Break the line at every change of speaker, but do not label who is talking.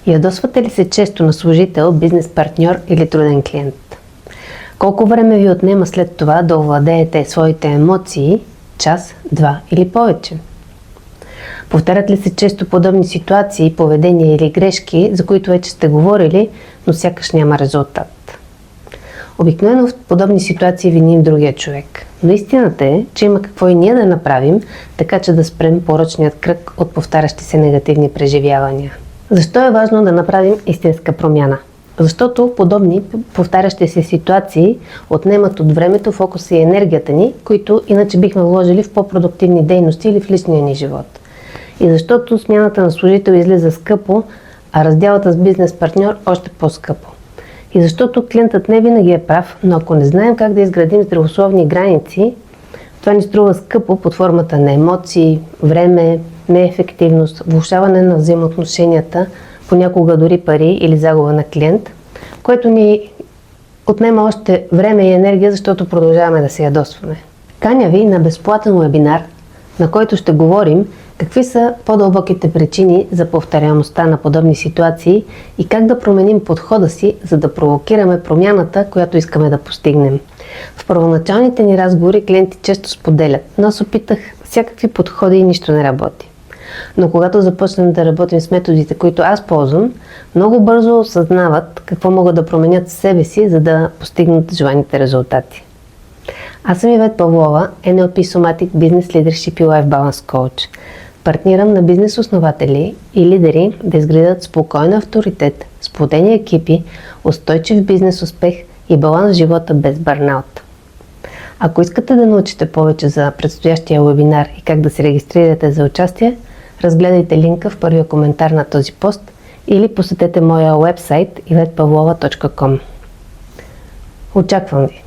Ядосвате ли се често на служител, бизнес партньор или труден клиент? Колко време ви отнема след това да овладеете своите емоции? Час, два или повече? Повтарят ли се често подобни ситуации, поведения или грешки, за които вече сте говорили, но сякаш няма резултат? Обикновено в подобни ситуации виним другия човек. Но истината е, че има какво и ние да направим, така че да спрем порочният кръг от повтарящи се негативни преживявания. Защо е важно да направим истинска промяна? Защото подобни повтарящи се ситуации отнемат от времето, фокуса и енергията ни, които иначе бихме вложили в по-продуктивни дейности или в личния ни живот. И защото смяната на служител излиза скъпо, а разделата с бизнес партньор още по-скъпо. И защото клиентът не винаги е прав, но ако не знаем как да изградим здравословни граници, това ни струва скъпо под формата на емоции, време, неефективност, влошаване на взаимоотношенията, понякога дори пари или загуба на клиент, което ни отнема още време и енергия, защото продължаваме да се ядосваме. Каня ви на безплатен вебинар, на който ще говорим какви са по-дълбоките причини за повторяемостта на подобни ситуации и как да променим подхода си, за да провокираме промяната, която искаме да постигнем. В първоначалните ни разговори клиенти често споделят: но аз опитах всякакви подходи и нищо не работи. Но когато започнем да работим с методите, които аз ползвам, много бързо осъзнават какво могат да променят в себе си, за да постигнат желаните резултати. Аз съм Ивет Павлова, NLP Somatic Business Leadership и Life Balance Coach. Партнирам на бизнес основатели и лидери да изградят спокоен авторитет, сплотени екипи, устойчив бизнес успех и баланс в живота без бърнаут. Ако искате да научите повече за предстоящия вебинар и как да се регистрирате за участие, разгледайте линка в първия коментар на този пост или посетете моя уебсайт ivetpavlova.com. Очаквам ви!